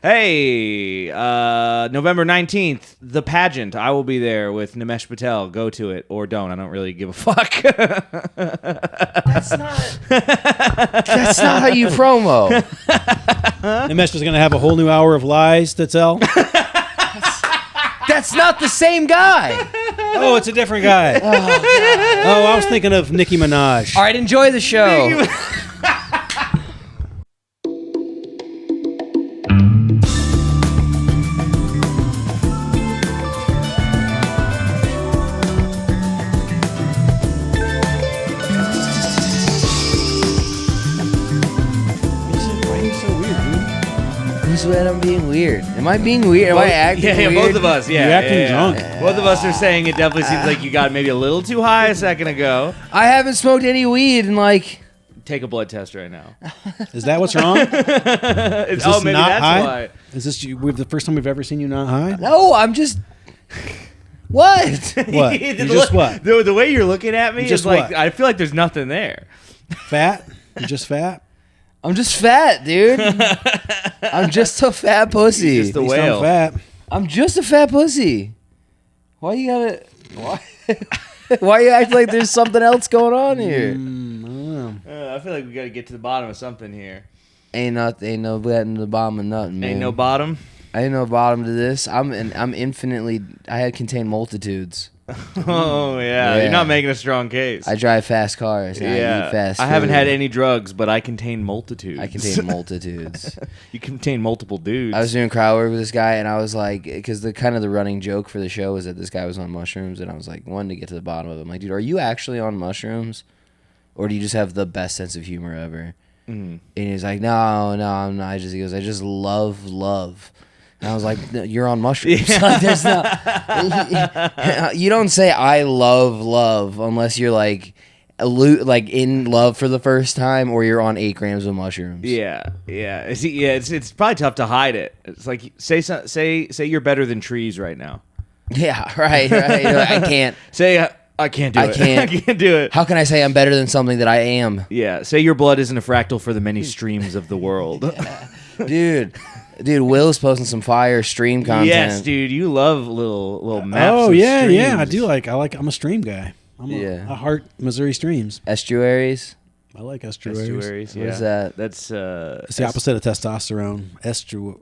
Hey, November 19th, the pageant. I will be there with Nimesh Patel. Go to it or don't. I don't really give a fuck. That's not how you promo. Nimesh is going to have a whole new hour of lies to tell. That's not the same guy. Oh, it's a different guy. Oh, I was thinking of Nicki Minaj. All right, enjoy the show. When I'm being weird. Am I being weird? Am I acting weird? Both of us. Yeah, You're acting drunk. Both of us are saying it definitely seems like you got maybe a little too high a second ago. I haven't smoked any weed in like... Take a blood test right now. Is that what's wrong? Is Maybe not that's high? why. Is this the first time we've ever seen you not high? No, I'm just... What? What? You just what? The way you're looking at me Just is like, what? I feel like there's nothing there. Fat? You're just fat? I'm just fat, dude. I'm just a fat pussy. You're just a At least whale. I'm fat. I'm just a fat pussy. Why you gotta... Why you act like there's something else going on here? I don't know. I feel like we got to get to the bottom of something here. Ain't no getting to the bottom of nothing, man. Ain't no bottom. Ain't no bottom to this. I'm infinitely... I had contained multitudes. Oh, yeah. Yeah. You're not making a strong case. I drive fast cars. And I eat fast I haven't food. had any drugs, but I contain multitudes. I contain multitudes. You contain multiple dudes. I was doing crowd work with this guy, and I was like, because the running joke for the show was that this guy was on mushrooms, and I was like, wanting to get to the bottom of it. I'm like, dude, are you actually on mushrooms, or do you just have the best sense of humor ever? And he's like, no, I'm not. He goes, I just love. And I was like, no, you're on mushrooms. Like, there's no, you don't say I love unless you're like in love for the first time, or you're on 8 grams of mushrooms. Yeah. It's probably tough to hide it. It's like say you're better than trees right now. Yeah, right. You're like, I can't. Say I can't do it. can't. I can't do it. How can I say I'm better than something that I am? Yeah. Say your blood isn't a fractal for the many streams of the world. Dude, Will's posting some fire stream content. Yes, dude. You love little maps. Oh, of yeah, streams. I do I'm a stream guy. I heart Missouri streams. Estuaries. I like estuaries. Estuaries. What Yeah. is that? That's It's the opposite of testosterone. Estuary.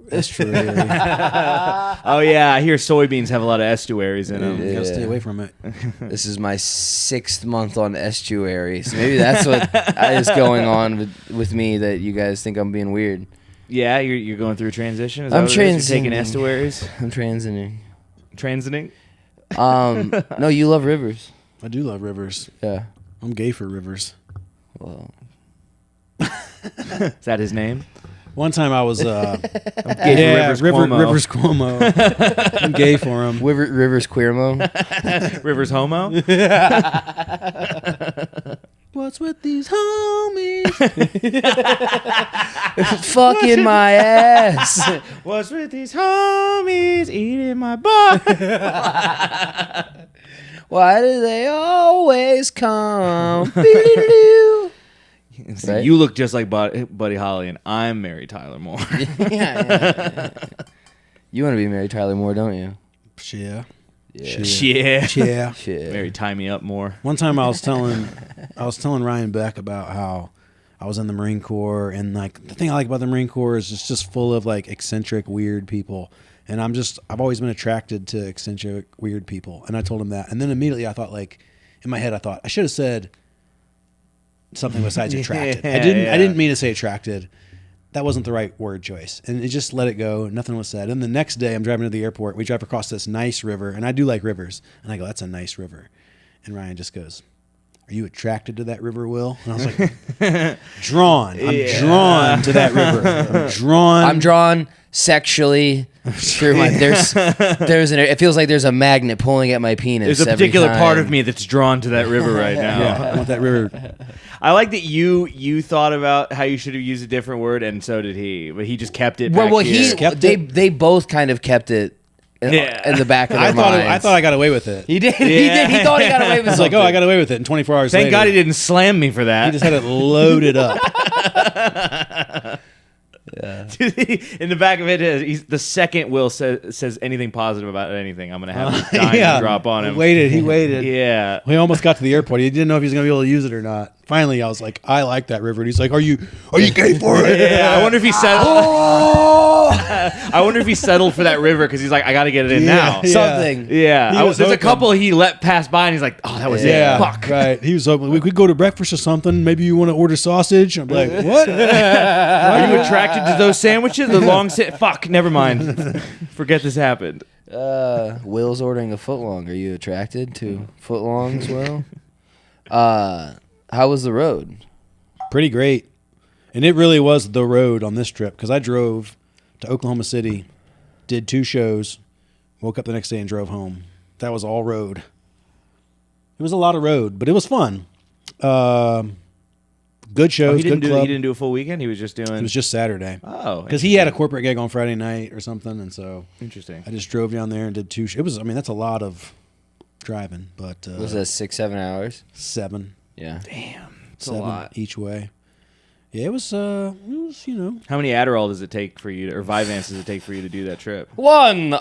Oh yeah, I hear soybeans have a lot of estuaries in them. You gotta stay away from it. This is my 6th month on estuary, so maybe that's what is going on with me that you guys think I'm being weird. Yeah, you're going through a transition. Is that I'm what it is? transitioning. You're taking estuaries. I'm transiting. Transiting. No, you love rivers. I do love rivers. Yeah. I'm gay for rivers. Well, Is that his name? One time I was Gay for Rivers Cuomo. I'm gay for him. Rivers Queermo. Rivers Homo. What's with these homies? Fucking my ass. What's with these homies eating my butt? Why do they always come? See, Right? you look just like Buddy Holly, and I'm Mary Tyler Moore. Yeah. You want to be Mary Tyler Moore, don't you? Yeah. Yeah. Yeah. Shit. Mary Tie Me Up More. One time I was telling Ryan Beck about how I was in the Marine Corps, and like the thing I like about the Marine Corps is it's just full of like eccentric, weird people. And I've always been attracted to eccentric, weird people. And I told him that. And then immediately I thought, like, in my head, I thought I should have said something besides attracted. I didn't mean to say attracted. That wasn't the right word choice. And it just let it go. Nothing was said. And the next day I'm driving to the airport. We drive across this nice river, and I do like rivers. And I go, that's a nice river. And Ryan just goes, are you attracted to that river, Will? And I was like, drawn. I'm drawn to that river. I'm drawn sexually through my it feels like there's a magnet pulling at my penis. There's a particular part of me that's drawn to that river right now. Yeah, I want that river. I like that you thought about how you should have used a different word, and so did he. But he just kept it. Back here. They both kind of kept it in the back of their minds. I thought I got away with it. He did. He did. He thought he got away with It's something. like, oh, I got away with it. And 24 hours Thank later, God he didn't slam me for that. he just had it loaded up. In the back of it, the second Will says anything positive about anything, I'm gonna have this dime drop on him. He waited. Yeah. We almost got to the airport. He didn't know if he was gonna be able to use it or not. Finally, I was like, I like that river. And he's like, Are you gay for it? Yeah. I wonder if he settled. I wonder if he settled for that river because he's like, I got to get it in now. Something. Yeah. Was there's a hoping. couple he let pass by, and he's like, oh, that was Yeah, it. Fuck. right. He was hoping we could go to breakfast or something. Maybe you want to order sausage. I'm like, what? Are you attracted to those sandwiches? The long fuck, never mind. Forget this happened. Will's ordering a footlong. Are you attracted to footlongs, Will? How was the road? Pretty great. And it really was the road on this trip because I drove to Oklahoma City, did 2 shows, woke up the next day and drove home. That was all road. It was a lot of road, but it was fun. Good shows, good club. He didn't do a full weekend? He was just doing... It was just Saturday. Oh. Because he had a corporate gig on Friday night or something, and so... Interesting. I just drove down there and did 2 shows. It was, that's a lot of driving, but... Was that 6-7 hours? 7. Yeah. Damn. It's 7 a lot. each way. Yeah, it was, How many Adderall does it take for you, or Vivance does it take for you to do that trip? 1, 2,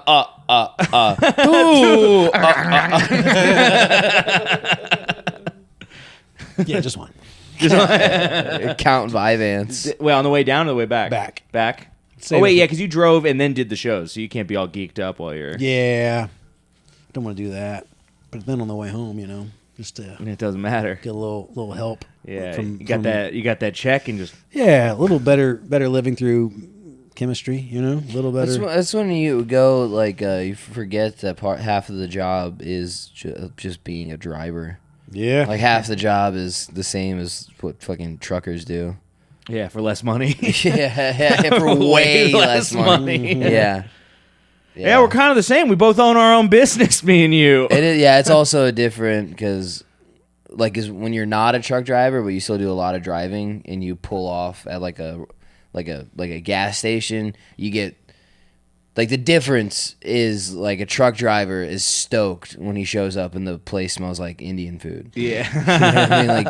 Yeah, just 1. Count Vivance. Well, on the way down or the way back? Back. Oh, wait, yeah, because you drove and then did the shows, so you can't be all geeked up while you're... Yeah. Don't want to do that. But then on the way home, just to It doesn't matter. get a little help. Yeah, you got that check and just... Yeah, a little better living through chemistry, a little better. That's when you go, you forget that half of the job is just being a driver. Yeah. Like, half the job is the same as what fucking truckers do. Yeah, for less money. yeah, for way less money. Yeah. Yeah, we're kind of the same. We both own our own business, me and you. It is, yeah, it's also different because, is when you're not a truck driver, but you still do a lot of driving, and you pull off at a gas station, you get the difference is a truck driver is stoked when he shows up and the place smells like Indian food. Yeah. You know what I mean?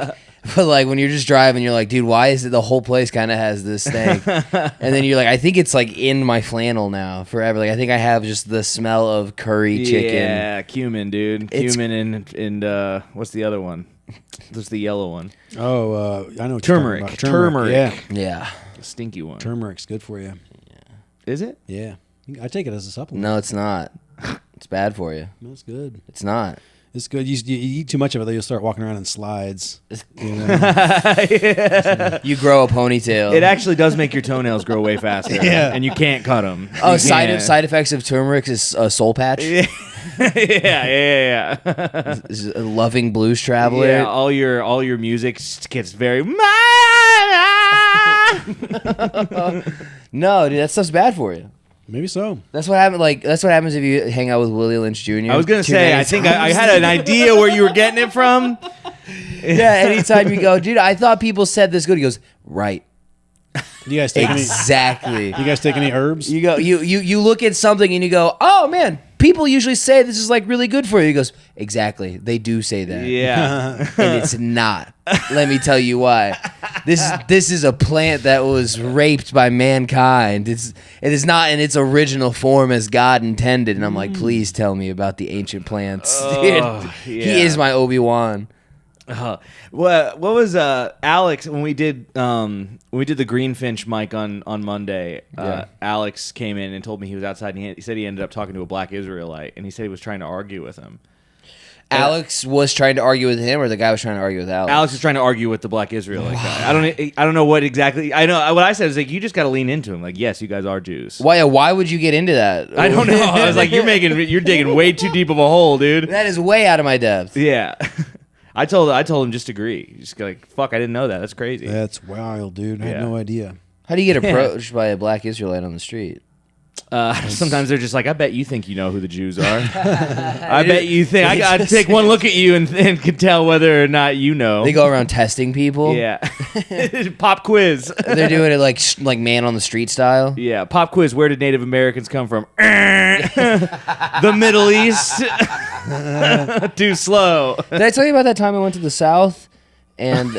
But when you're just driving, you're like, dude, why is it the whole place kind of has this thing? And then you're like, I think it's in my flannel now forever. I think I have just the smell of curry chicken. Yeah, cumin, dude. Cumin and what's the other one? There's the yellow one. Oh, I know what Turmeric. you're talking about. Turmeric. Yeah. The stinky one. Turmeric's good for you. Is it? Yeah. I take it as a supplement. No, it's not. It's bad for you. That's good. It's not. It's good. You eat too much of it, you'll start walking around in slides. Yeah. You grow a ponytail. It actually does make your toenails grow way faster. Yeah. And you can't cut them. Oh, side effects of turmeric is a soul patch. Yeah. Yeah. Is a loving blues traveler. Yeah, all your music gets very... No, dude, that stuff's bad for you. Maybe so. That's what happened. That's what happens if you hang out with Willie Lynch Jr. I was gonna say, I think I had an idea where you were getting it from. Yeah, anytime you go, dude, I thought people said this good. He goes, right. You guys take Exactly. You guys take any herbs? You go, you look at something and you go, oh man, people usually say this is really good for you. He goes, exactly, they do say that. Yeah. And it's not. Let me tell you why. This is a plant that was raped by mankind. It is not in its original form as God intended. And I'm like, please tell me about the ancient plants. Oh, He is my Obi-Wan. What was Alex when we did the Greenfinch mic on Monday? Alex came in and told me he was outside, and he said he ended up talking to a black Israelite, and he said he was trying to argue with him. Alex was trying to argue with him, or the guy was trying to argue with Alex? Alex was trying to argue with the black Israelite guy. I don't know what exactly. I know what I said is you just got to lean into him. Yes, you guys are Jews. Why would you get into that? I don't know. I was like, you're digging way too deep of a hole, dude. That is way out of my depth. Yeah. I told him just agree. Just fuck, I didn't know that. That's crazy. That's wild, dude. I had no idea. How do you get approached by a black Israelite on the street? Sometimes they're just like, I bet you think you know who the Jews are. I bet you think. I'd take one look at you and can tell whether or not you know. They go around testing people. Yeah. Pop quiz. They're doing it like man on the street style. Yeah. Pop quiz. Where did Native Americans come from? The Middle East. Too slow. Did I tell you about that time I went to the South and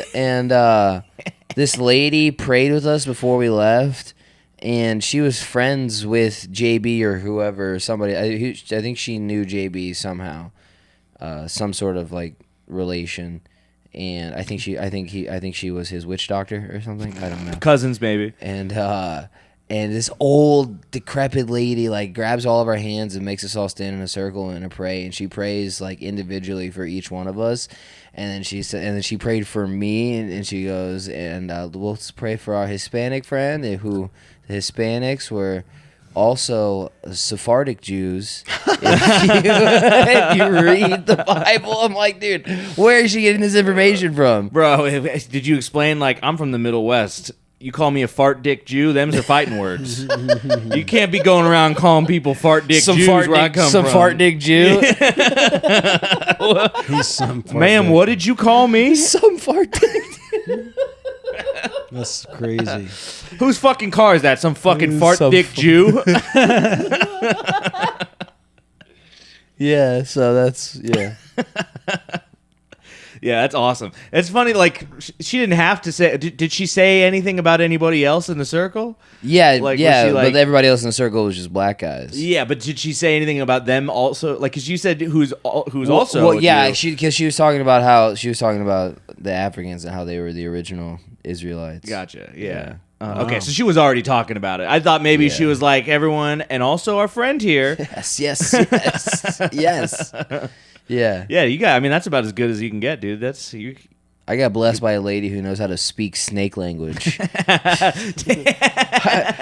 this lady prayed with us before we left? and she was friends with JB or whoever, somebody. I think she knew JB somehow, some sort of like relation. And I think she was his witch doctor or something. I don't know. Cousins, maybe. And this old decrepit lady like grabs all of our hands and makes us all stand in a circle and pray. And she prays like individually for each one of us. And then she said, and then she prayed for me. And she goes, and we'll pray for our Hispanic friend, who the Hispanics were also Sephardic Jews. If you read the Bible, I'm like, dude, where is she getting this information from? Bro, did you explain, like, I'm from the Middle West. You call me a fart dick Jew? Them's are fighting words. You can't be going around calling people fart dick Jews where I come from. Some fart dick Jew? He's some fart Ma'am, dick. what did you call me? Some fart dick. That's crazy. Whose fucking car is that? Some fucking fart dick Jew? Yeah, so that's, yeah. Yeah, that's awesome. It's funny, like, she didn't have to say... Did she say anything about anybody else in the circle? Yeah, Like, yeah, was she like- but everybody else in the circle was just black guys. Yeah, but did she say anything about them also? Like, because you said who's also... Well, yeah, a Jew. because she was talking about the Africans and how they were the original Israelites. Gotcha, yeah. Wow. Okay, so she was already talking about it. I thought maybe she was like, everyone, and also our friend here. Yes. Yes. Yeah. Yeah, you got... I mean, that's about as good as you can get, dude. That's... you. I got blessed by a lady who knows how to speak snake language.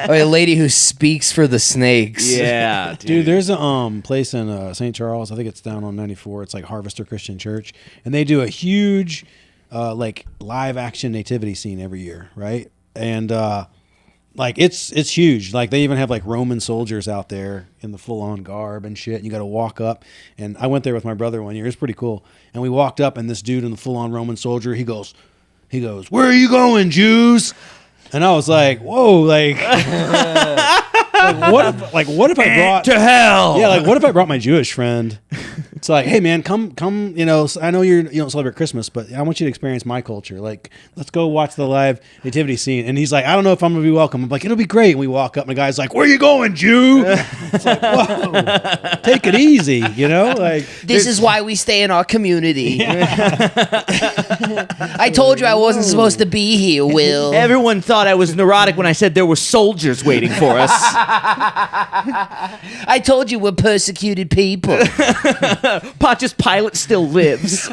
A lady who speaks for the snakes. Yeah, Dude, there's a place in St. Charles. I think it's down on 94. It's like Harvester Christian Church, and they do a huge, like live action nativity scene every year, right? And like it's huge. Like they even have like Roman soldiers out there in the full on garb and shit. And you got to walk up. And I went there with my brother one year. It was pretty cool. And we walked up, and this dude in the full on Roman soldier, he goes, "Where are you going, Jews?" And I was like, "Whoa, like." What if I brought to hell? Yeah, like what if I brought my Jewish friend? It's like, hey man, come. You know, I know you don't celebrate Christmas, but I want you to experience my culture. Like, let's go watch the live nativity scene. And he's like, I don't know if I'm gonna be welcome. I'm like, it'll be great. And we walk up, and the guy's like, where you going, Jew? It's like, whoa, take it easy. You know, like This is why we stay in our community. I told you I wasn't supposed to be here, Will. Everyone thought I was neurotic when I said there were soldiers waiting for us. I told you we're persecuted people. Pontius Pilate still lives.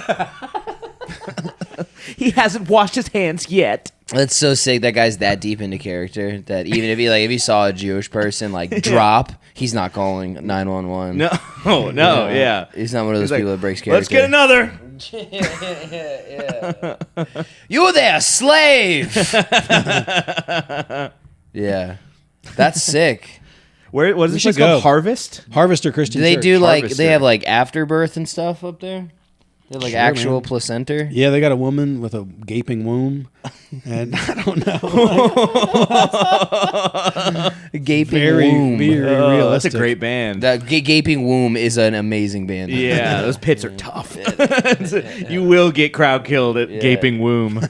He hasn't washed his hands yet. That's so sick. That guy's that deep into character that even if he saw a Jewish person like drop, he's not calling 911. No, yeah. He's not one of those He's like, people that breaks character. let's get another. You there, slave? Yeah, that's sick. Where was We this should place called? go. Harvest? Harvester Christian Do they Church. do like Harvester. they have like afterbirth and stuff up there? They have like Sure, actual man. placenta. Yeah, they got a woman with a gaping womb, and I don't know. Gaping Very, womb. very That's a realistic. great band. That gaping womb is an amazing band. Yeah, those pits are tough. You will get crowd killed at Gaping Womb.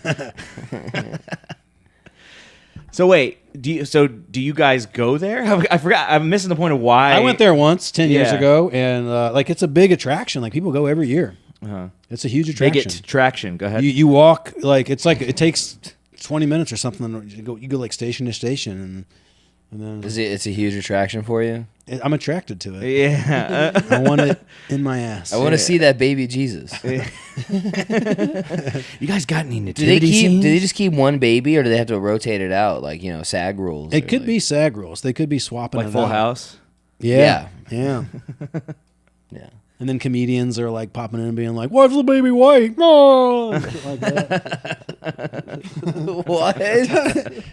So wait, do you guys go there? I forgot. I'm missing the point of why. I went there once 10 years Yeah. ago, and like it's a big attraction. Like people go every year. Uh-huh. It's a huge They attraction. get traction. Go ahead. You walk like it takes 20 minutes or something. You go like station to station, and then It's a huge attraction for you. I'm attracted to it. Yeah. I want it in my ass. I want to see that baby Jesus. You guys got any Do nativity they scenes? just keep one baby, or do they have to rotate it out like SAG rules? It could be SAG rules. They could be swapping like it Full out. House? Yeah. Yeah. And then comedians are like popping in and being like, "Why's the baby white?" No, and shit like that. What?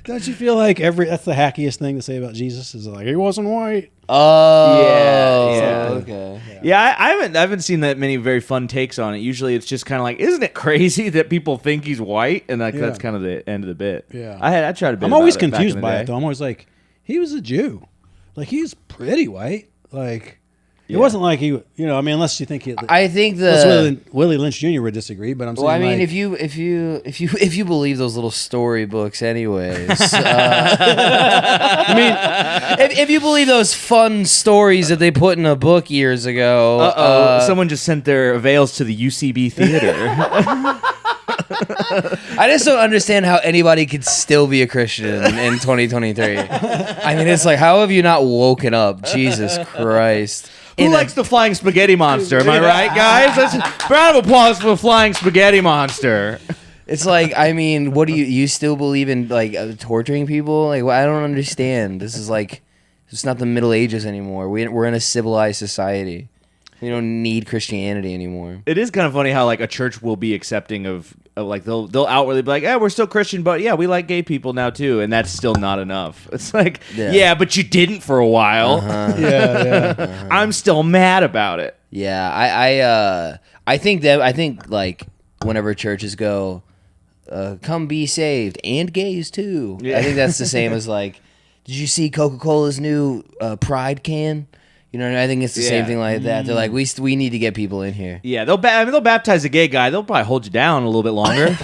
Don't you feel like that's the hackiest thing to say about Jesus is like he wasn't white? Oh, Yeah. okay. Yeah, I haven't seen that many very fun takes on it. Usually, it's just kind of like, isn't it crazy that people think he's white? And like that's kind of the end of the bit. Yeah. I tried to. I'm always confused by it though. I'm always like, he was a Jew, like he's pretty white, like. It wasn't like he, unless you think he. I think Willie Lynch Jr. would disagree, but I'm saying. Well, I mean, like, if you believe those little storybooks, anyways. I mean, if you believe those fun stories that they put in a book years ago. Someone just sent their avails to the UCB theater. I just don't understand how anybody could still be a Christian in 2023. I mean, it's like, how have you not woken up? Jesus Christ. Who likes the flying spaghetti monster? Am I right, guys? Round of applause for the flying spaghetti monster. It's like, I mean, what do you still believe in, like, torturing people? Like, I don't understand. This is like, it's not the Middle Ages anymore. We're in a civilized society. We don't need Christianity anymore. It is kind of funny how like a church will be accepting of like they'll outwardly be like, we're still Christian, but yeah, we like gay people now too, and that's still not enough. It's like, yeah but you didn't for a while. yeah. I'm still mad about it. Yeah, I think like whenever churches go, come be saved and gays too. Yeah. I think that's the same as like, did you see Coca-Cola's new Pride can? You know, I think it's the same thing like that. They're like, we need to get people in here. Yeah, they'll baptize a gay guy. They'll probably hold you down a little bit longer. You'll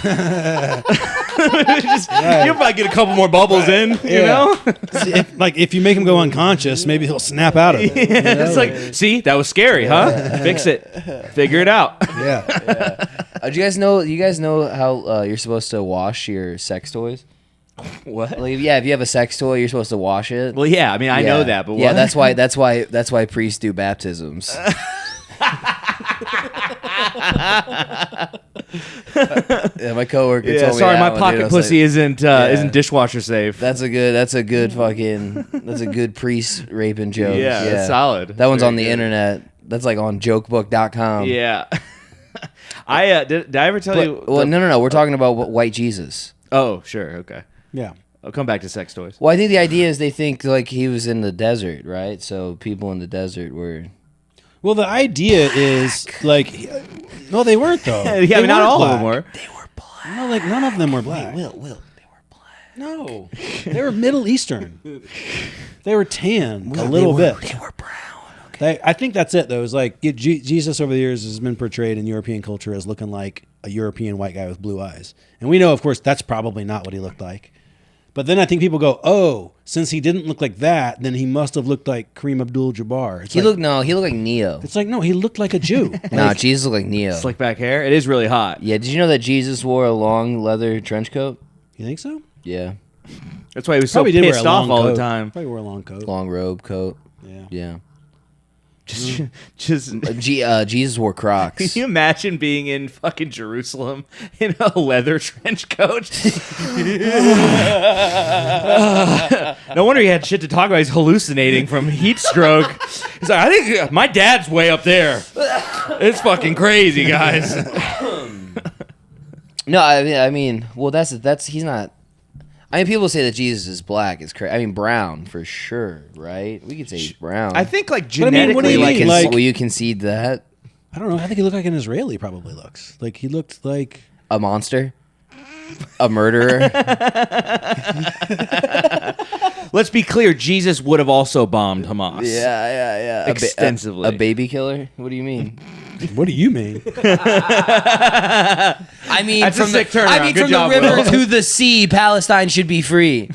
probably get a couple more bubbles in. You know, if you make him go unconscious, maybe he'll snap out of it. It's like, see, that was scary, huh? Fix it, figure it out. Yeah. Do you guys know how you're supposed to wash your sex toys? What? Like, yeah, if you have a sex toy, you're supposed to wash it. Well, yeah, I mean, I know that, but what? Yeah, that's why priests do baptisms. My coworker told me. Sorry, my that pocket one, pussy isn't dishwasher safe. That's a good priest raping joke. Yeah, that's solid. That one's Very on the good. internet. That's like on jokebook.com. Yeah. Did I ever tell you? Well, no. We're talking about white Jesus. Oh, sure. Okay. Yeah. I'll come back to sex toys. Well, I think the idea is they think like he was in the desert, right? So people in the desert were. Well, the idea is like, no, they weren't though. I mean, not all of them were. They were black. No, like none of them were black. Will, they were black. No, they were Middle Eastern. They were tan a little bit. They were brown. I think that's it though. It's like Jesus over the years has been portrayed in European culture as looking like a European white guy with blue eyes, and we know, of course, that's probably not what he looked like. But then I think people go, oh, since he didn't look like that, then he must have looked like Kareem Abdul-Jabbar. He looked like Neo. It's like, no, he looked like a Jew. No, Jesus looked like Neo. Slick back hair. It is really hot. Yeah, did you know that Jesus wore a long leather trench coat? You think so? Yeah. That's why he was so Probably did wear pissed a off long all coat. the time. Probably wore a long coat. Long robe coat. Yeah. Just Jesus wore Crocs. Can you imagine being in fucking Jerusalem in a leather trench coat? No wonder he had shit to talk about. He's hallucinating from heat stroke. He's like, I think my dad's way up there. It's fucking crazy, guys. No, I mean, well, that's he's not. I mean, people say that Jesus is black. It's crazy. I mean, brown for sure, right? We could say he's brown. I think like I mean, what do genetically, you like, mean? Like- will you concede that I don't know. I think he looked like an Israeli probably looks. Like he looked like... a monster, a murderer? let's be clear, Jesus would have also bombed Hamas. Yeah. Extensively. A baby killer? What do you mean? What do you mean? I mean, That's a from sick the, turnaround. I mean, Good from job, the river Will. to the sea, Palestine should be free.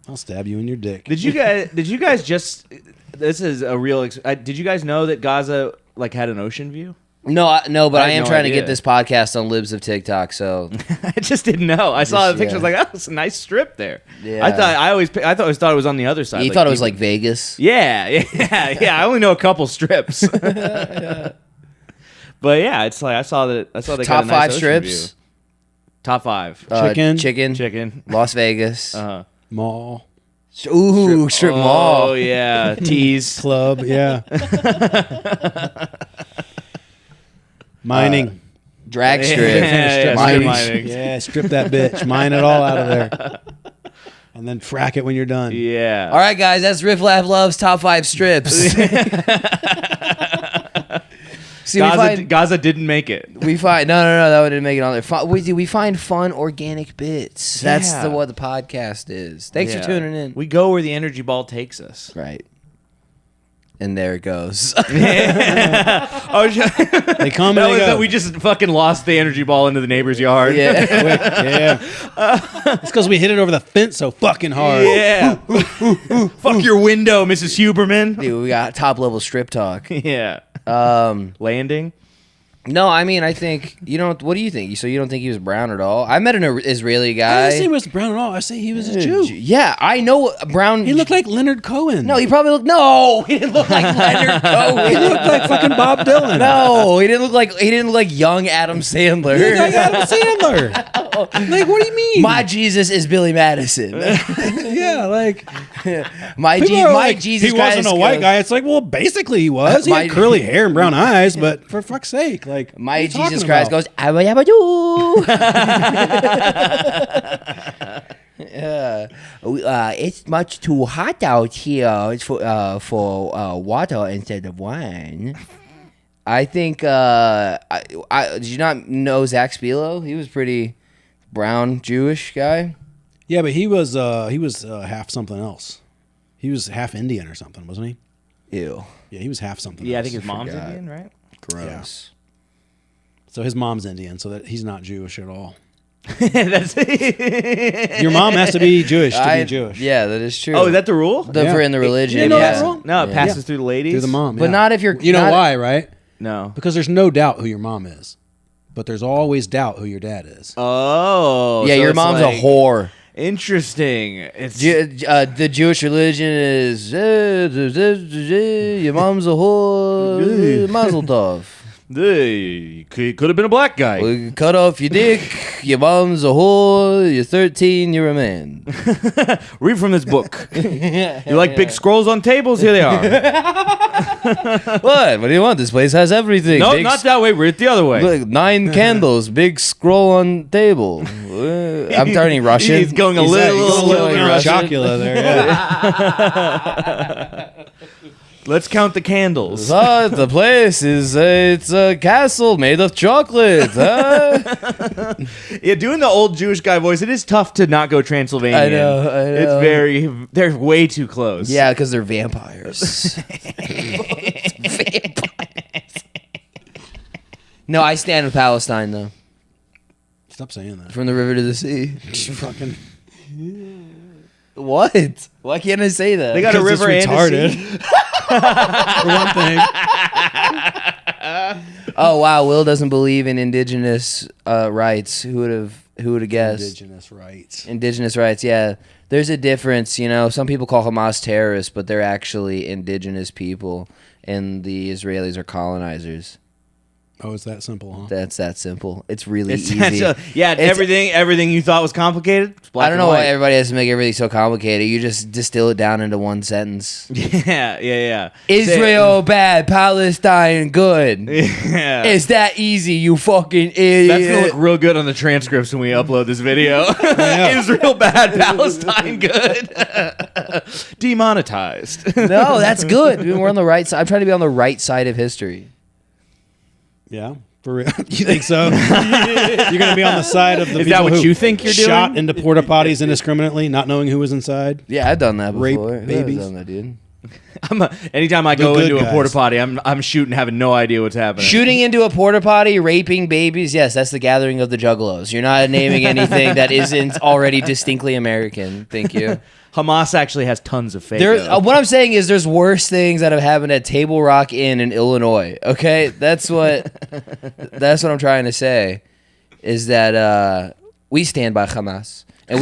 I'll stab you in your dick. Did you guys just? This is a real. Did you guys know that Gaza like had an ocean view? No, but I had am no trying to idea. get this podcast on Libs of TikTok. So I just didn't know. I saw the picture. I was Yeah. like, oh, it's a nice strip there. Yeah. I always thought it was on the other side. you thought it was like Vegas. Yeah. I only know a couple strips. But yeah, it's like I saw they got Top a nice 5 ocean strips. view. Top 5. Chicken. Las Vegas. Mall. Ooh, strip mall. Oh yeah, tease. Club, yeah. Mining. Drag strip. Yeah, Mining. mining. Yeah, strip that bitch. Mine it all out of there. And then frack it when you're done. Yeah. All right, guys, that's Riff Laugh Love's top 5 strips. See, Gaza didn't make it. we find no, that one didn't make it on there. We find fun, organic bits. That's Yeah. what the podcast is. Thanks for Yeah. tuning in. We go where the energy ball takes us. Right. And there it goes. Oh, They come and they go. we just fucking lost the energy ball into the neighbor's yard. Yeah. Yeah. It's because we hit it over the fence so fucking hard. Yeah. Fuck your window, Mrs. Huberman. Dude, we got top level strip talk. Yeah. Landing. No, I mean, I think what do you think? So you don't think he was brown at all? I met an Israeli guy. I didn't say he was brown at all. I say he was a Jew. Yeah, I know brown. He looked like Leonard Cohen. No, he probably looked. No, he didn't look like Leonard Cohen. He looked like fucking Bob Dylan. No, he didn't look like young Adam Sandler. He looked like Adam Sandler. Like, what do you mean? My Jesus is Billy Madison. Yeah, like my Jesus. he wasn't a white guy. It's like, well, basically he was. He had curly hair and brown eyes, but for fuck's sake, like my Jesus Christ goes abba yabba doo. It's much too hot out here for water instead of wine. I think. Did you not know Zach Spilo? He was pretty brown Jewish guy. Yeah, but he was half something else. He was half Indian or something, wasn't he? Ew. Yeah, he was half something. Yeah, I else. think his mom's Indian, right? Gross. Yeah. So his mom's Indian, so that he's not Jewish at all. That's Your mom has to be Jewish to be Jewish. Yeah, that is true. Oh, is that the rule? For in the religion? You know that rule? No, it Yeah. passes through the ladies. Through the mom, But yeah. not if you're. You know not- why, right? No. Because there's no doubt who your mom is, but there's always doubt who your dad is. Oh. Yeah, so your it's mom's like- a whore. Interesting. It's The Jewish religion is your mom's a whore. Mazel tov. Hey, could have been a black guy. Well, cut off your dick. Your mom's a whore. You're 13. You're a man. Read from this book. You like big scrolls on tables? Here they are. What? What do you want? This place has everything. No, Big not that way. Read it the other way. Look, 9 candles, big scroll on table. I'm turning Russian. He's going a He's little going Russian. Chocula there. Yeah. Let's count the candles. The place is it's a castle made of chocolate. Huh? Yeah, doing the old Jewish guy voice, it is tough to not go Transylvanian. I know. They're way too close. Yeah, because they're vampires. No, I stand with Palestine though. Stop saying that. From the river to the sea. Fucking. What? Why can't I say that? They got a Because river it's and a retarded. sea. For one thing. Oh wow, Will doesn't believe in indigenous rights. Who would have guessed? Indigenous rights. Indigenous rights, yeah. There's a difference, you know. Some people call Hamas terrorists, but they're actually indigenous people, and the Israelis are colonizers. Oh, it's that simple, huh? That's that simple. It's really It's easy. everything you thought was complicated. It's black I don't and know why white. everybody has to make everything so complicated. You just distill it down into one sentence. Yeah. Israel bad, Palestine good. Yeah. It's that easy, you fucking idiot. That's gonna look real good on the transcripts when we upload this video. Israel bad, Palestine good. Demonetized. No, that's good. We're on the right side. I'm trying to be on the right side of history. Yeah, for real. You think so? You're gonna be on the side of the Is people that what who you think you're shot doing? into porta potties indiscriminately, not knowing who was inside? Yeah, I've done that Rape before. babies. I've done that, dude. Anytime I go good into a guys. porta potty, I'm shooting, having no idea what's happening. Shooting into a porta potty, raping babies. Yes, that's the gathering of the juggalos. You're not naming anything that isn't already distinctly American. Thank you. Hamas actually has tons of fake. What I'm saying is there's worse things that have happened at Table Rock Inn in Illinois. Okay, that's what I'm trying to say. Is that we stand by Hamas, and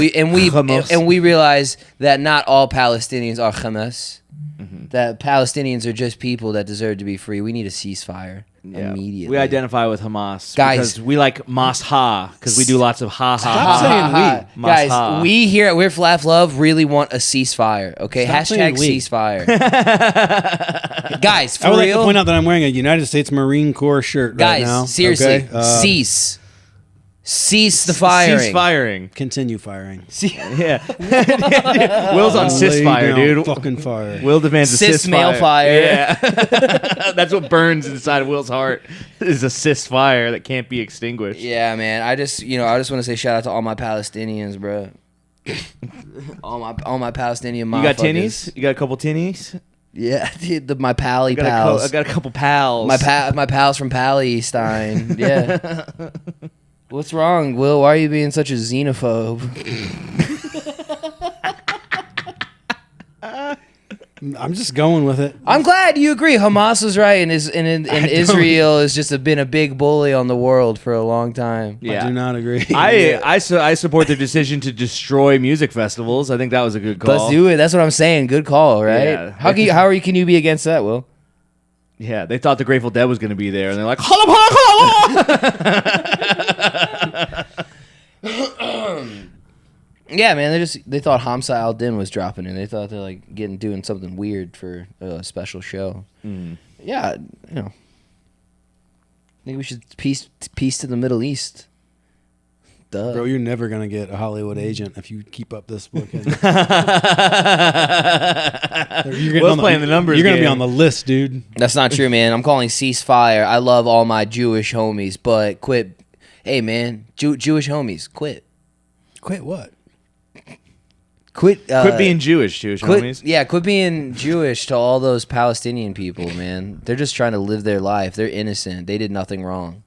we realize that not all Palestinians are Hamas. Mm-hmm. That Palestinians are just people that deserve to be free. We need a ceasefire immediately. We identify with Hamas, Guys. because we like Mas-Ha, because we do lots of ha ha. Stop ha. saying we. Guys, Mas-Ha. we here at We're Flaff Love really want a ceasefire. Okay, Stop saying hashtag we. ceasefire. Guys, for I would like real. to point out that I'm wearing a United States Marine Corps shirt right Guys, now. seriously, Okay? cease the firing. Cease firing. Continue firing. Yeah. Will's on cis Lay fire, down dude. Fucking fire. Will demands a Cis cis male fire. Yeah. That's what burns inside of Will's heart, is a cis fire that can't be extinguished. Yeah, man. I just want to say shout out to all my Palestinians, bro. all my Palestinian. You got motherfuckers. tinnies? You got a couple tinnies? Yeah, dude, my pally I pals. got a couple pals. My pals from Palestine. Yeah. What's wrong, Will? Why are you being such a xenophobe? I'm just going with it. I'm glad you agree. Hamas was right, and Israel has just been a big bully on the world for a long time. Yeah. I do not agree. I support their decision to destroy music festivals. I think that was a good call. Let's do it. That's what I'm saying. Good call, right? Yeah. Can you be against that, Will? Yeah, they thought the Grateful Dead was going to be there, and they're like, holla, holla, holla. Yeah, man. They thought Hamza Al-Din was dropping in. They thought they're like doing something weird for a special show. Yeah, I think we should peace to the Middle East. Duh. Bro, you're never gonna get a Hollywood agent if you keep up this booking. Will's playing the numbers You're gonna be game. on the list, dude. That's not true, man. I'm calling ceasefire. I love all my Jewish homies, but quit. Hey, man, Jewish homies, quit. Quit what? Quit being Jewish, homies. Yeah, quit being Jewish to all those Palestinian people, man. They're just trying to live their life. They're innocent. They did nothing wrong.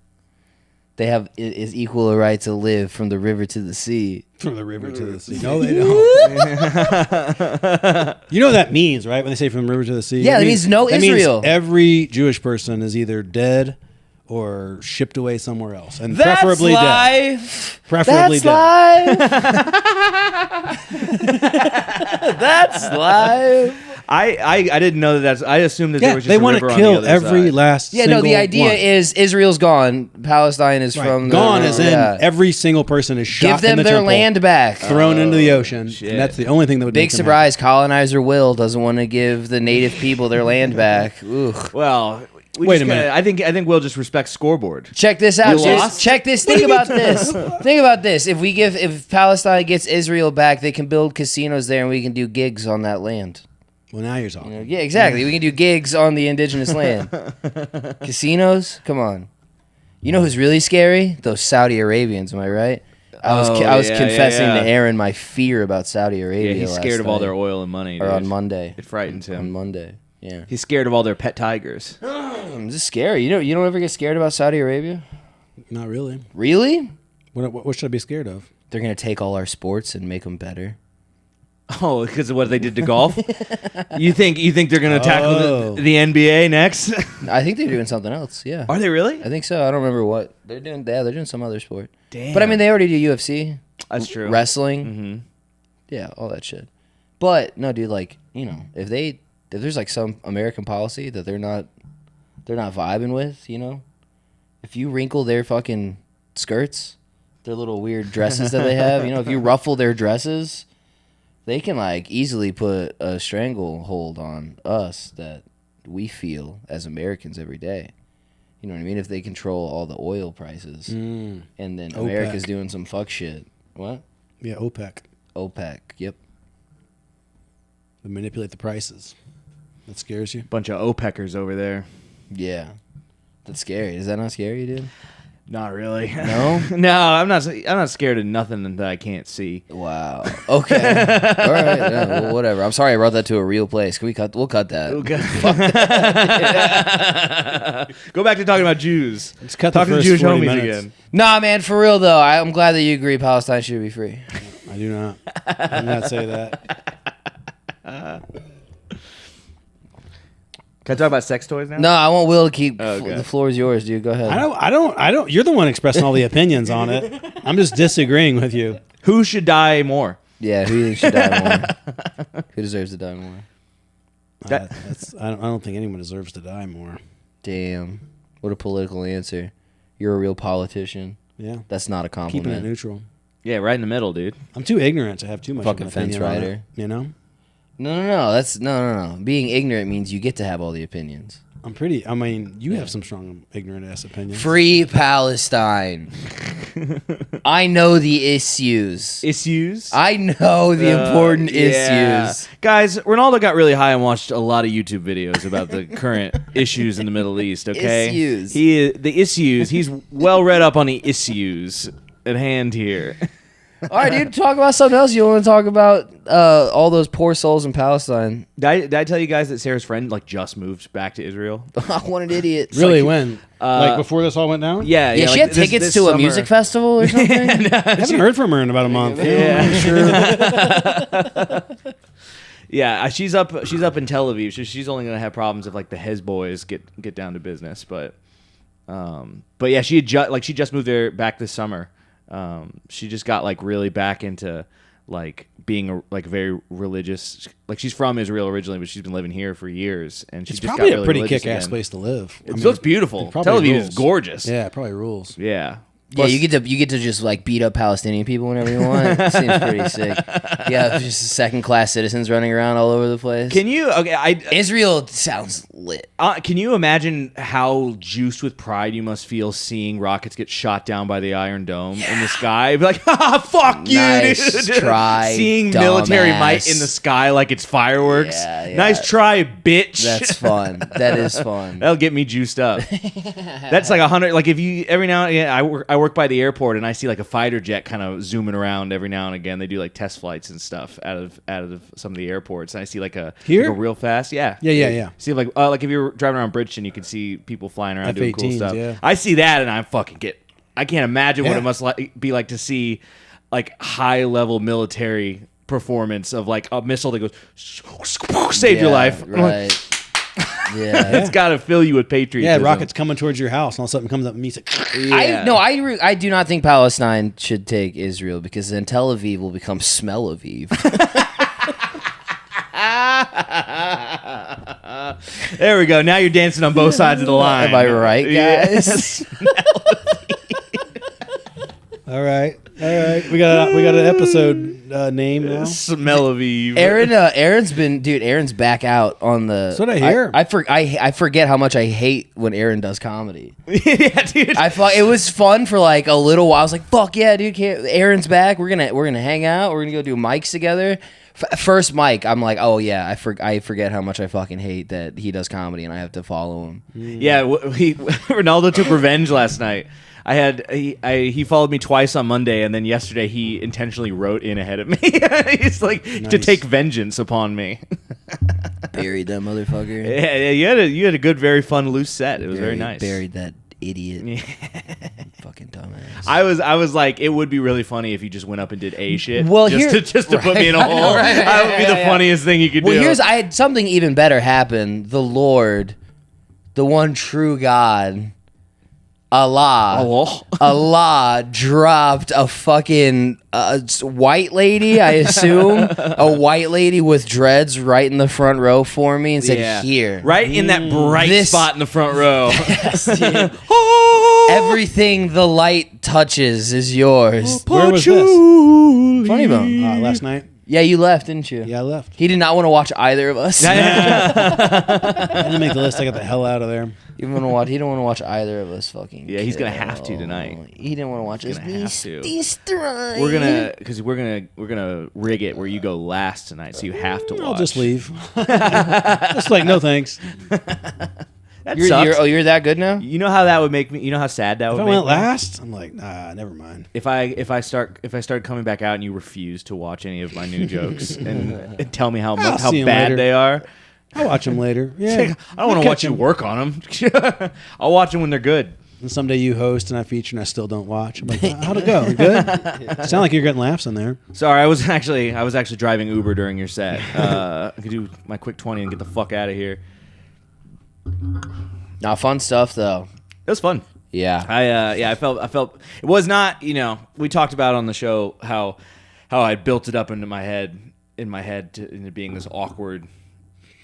They have is equal a right to live from the river to the sea. From the river to the sea. No, they don't. You know what that means, right? When they say from the river to the sea. Yeah, that means no Israel. Means every Jewish person is either dead or shipped away somewhere else, and That's preferably life. dead. Preferably That's dead. life. That's life. I didn't know that. I assumed that there was just they a want river to on the kill other every side. last. Yeah, no. The single idea one. is Israel's gone. Palestine is Right. from gone. As in yeah. every single person is shot. Give them in the their temple, land back. thrown into the ocean, shit. and that's the only thing that would Big make them surprise. Colonizer Will doesn't want to give the native people their land back. Ugh. Well, Wait a minute. I think Will just respects scoreboard. Check this out. You lost? Check this. Think about this. Think about this. If Palestine gets Israel back, they can build casinos there, and we can do gigs on that land. Well, now you're talking. Yeah, exactly. We can do gigs on the indigenous land. Casinos? Come on. You know who's really scary? Those Saudi Arabians. Am I right? I was confessing to Aaron my fear about Saudi Arabia. Yeah, he's last scared of all night. their oil and money. Or Dude. on Monday. It frightens him. On Monday. Yeah. He's scared of all their pet tigers. This is scary. You don't ever get scared about Saudi Arabia? Not really. Really? What should I be scared of? They're gonna take all our sports and make them better. Oh, because of what they did to golf? You think they're gonna tackle the NBA next? I think they're doing something else. Yeah. Are they really? I think so. I don't remember what they're doing. Yeah, they're doing some other sport. Damn. But I mean, they already do UFC. That's true. Wrestling. Mm-hmm. Yeah, all that shit. But no, dude. Like, if there's like some American policy that they're not vibing with, if you wrinkle their fucking skirts, their little weird dresses that they have, if you ruffle their dresses, they can like easily put a stranglehold on us that we feel as Americans every day. You know what I mean? If they control all the oil prices, and then America's doing some fuck shit. What? Yeah, OPEC. Yep. They manipulate the prices. That scares you? Bunch of OPECers over there. Yeah. That's scary. Is that not scary, dude? Not really. No? No, I'm not scared of nothing that I can't see. Wow. Okay. All right. Yeah, well, whatever. I'm sorry I brought that to a real place. Can we cut? We'll cut that. Okay. Go back to talking about Jews. Let's cut Talking the to first Jewish 40 homies minutes. again. Nah, man. For real though, I'm glad that you agree. Palestine should be free. I do not. I do not say that. Can I talk about sex toys now? No, I want Will to keep. Okay. The floor is yours, dude. Go ahead. I don't. You're the one expressing all the opinions on it. I'm just disagreeing with you. Who should die more? Yeah. Who do you think should die more? Who deserves to die more? I don't think anyone deserves to die more. Damn. What a political answer. You're a real politician. Yeah. That's not a compliment. Keeping it neutral. Yeah, right in the middle, dude. I'm too ignorant to have too much Fucking of an opinion fence on it, rider. you know? No. That's no. Being ignorant means you get to have all the opinions. You have some strong ignorant ass opinions. Free Palestine. I know the issues. Issues? I know the important issues. Guys, Ronaldo got really high and watched a lot of YouTube videos about the current issues in the Middle East, okay? Issues. He's well read up on the issues at hand here. All right, dude. Talk about something else. You want to talk about all those poor souls in Palestine? Did I tell you guys that Sarah's friend like just moved back to Israel? What an idiot. Really? When? Like before this all went down? Yeah, Yeah, she like had tickets this to a summer. music festival or something. I haven't heard from her in about a month. Yeah. Yeah, she's up in Tel Aviv. So she's only gonna have problems if like the Hez boys get down to business. But yeah, she just moved there back this summer. She just got like really back into like being like very religious. Like she's from Israel originally, but she's been living here for years, and she It's just probably got a really pretty religious kick-ass again. place to live. It looks beautiful. it probably Tel Aviv rules. is gorgeous. Yeah, it probably rules. Yeah. Yeah, Plus- you get to just like beat up Palestinian people whenever you want. It seems pretty sick. Yeah, just second class citizens running around all over the place. Can you? Okay, Israel sounds lit. Can you imagine how juiced with pride you must feel seeing rockets get shot down by the Iron Dome in the sky? Be like, fuck you, Nice dude. try, Seeing military dumbass. might in the sky like it's fireworks. Yeah. Nice try, bitch. That's fun. That is fun. That'll get me juiced up. That's like 100. Like if you every now and again, I work by the airport and I see like a fighter jet kind of zooming around every now and again. They do like test flights and stuff out of some of the airports, and I see like a Here? like a real fast. Yeah. See like if you're driving around Bridgeton, you can see people flying around doing cool F-18s, stuff. yeah. I see that and I can't imagine what Yeah. it must be like to see like high level military performance of like a missile that goes saved your Yeah, life. Right. Yeah. It's got to fill you with patriotism. Yeah, rockets coming towards your house, and all of a sudden comes up and music. Yeah. I do not think Palestine should take Israel because then Tel Aviv will become Smell Aviv. There we go. Now you're dancing on both sides of the line. Am I right, guys? Yes. All right. We got an episode name now. Smell of Eve. Aaron's back out on the. That's what I hear. I forget how much I hate when Aaron does comedy. Yeah, dude. I thought it was fun for like a little while. I was like, "Fuck yeah, dude! Aaron's back. We're gonna hang out. We're gonna go do mics together." First mic, I'm like, "Oh yeah, I forget how much I fucking hate that he does comedy and I have to follow him." Yeah, Ronaldo took revenge last night. He followed me twice on Monday, and then yesterday he intentionally wrote in ahead of me. He's like to Nice. take vengeance upon me. Buried that motherfucker. Yeah, you had a good, very fun, loose set. It was very nice. Buried that idiot. Fucking dumbass. I was like, it would be really funny if you just went up and did a shit. Well, just to put me in a hole. right, That would be the funniest thing you could do. Well, I had something even better happen. The Lord, the one true God, Allah dropped a fucking white lady, I assume, a white lady with dreads right in the front row for me and said, Yeah. "Here, right in that bright This- spot in the front row. Yes, dude. Everything the light touches is yours." Where was this? Funny Bone. Last night. Yeah, you left, didn't you? Yeah, I left. He did not want to watch either of us. I didn't make the list. I got the hell out of there. He didn't want to watch either of us. Fucking. Yeah, he's gonna have to kill. tonight. He didn't want to watch us. gonna have to. Destroy. We're gonna rig it where you go last tonight, so you have to watch. I'll just leave. Just like, no thanks. That sucks. You're that good now? You know how that would make me. You know how sad that If would I make went me. last, I'm like, nah, never mind. If I start coming back out and you refuse to watch any of my new jokes and tell me how I'll how see 'em bad later. they are, I'll watch them later. Yeah, I don't want to watch you work on them. I'll watch them when they're good. And someday you host and I feature and I still don't watch. I'm like, how'd it go? Good. Sound like you're getting laughs in there. Sorry, I was actually driving Uber during your set. I could do my quick 20 and get the fuck out of here. Nah, fun stuff though. It was fun. Yeah. I felt it was not, we talked about on the show how I built it up into my head into being this awkward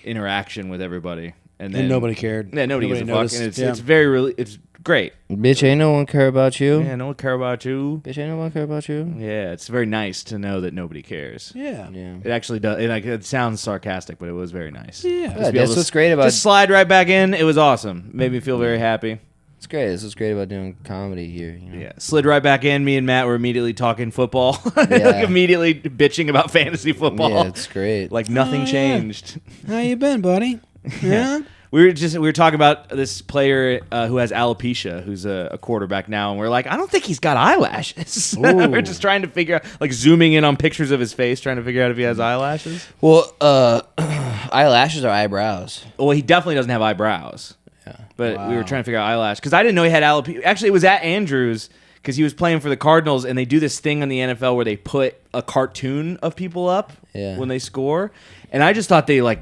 interaction with everybody, and then nobody cared. Yeah, nobody gives a fuck, noticed. and Yeah. it's very really it's great. Bitch, ain't no one care about you. Yeah, no one care about you. Bitch, ain't no one care about you. Yeah, it's very nice to know that nobody cares. Yeah. Yeah. It actually does. It sounds sarcastic, but it was very nice. Yeah. Just be able That's to what's great about just slide right back in. It was awesome. Made me feel very happy. it's great. That's what's great about doing comedy here. You know? Yeah, slid right back in. Me and Matt were immediately talking football, Yeah. like immediately bitching about fantasy football. Yeah, it's great. Like nothing Oh, yeah. changed. How you been, buddy? Yeah. We were talking about this player who has alopecia, who's a quarterback now, and we're like, I don't think he's got eyelashes. We're just trying to figure out, like zooming in on pictures of his face, trying to figure out if he has eyelashes. Well, eyelashes or eyebrows? Well, he definitely doesn't have eyebrows. Yeah. But we were trying to figure out eyelash because I didn't know he had alopecia. Actually, it was at Andrews because he was playing for the Cardinals, and they do this thing on the NFL where they put a cartoon of people up when they score, and I just thought they like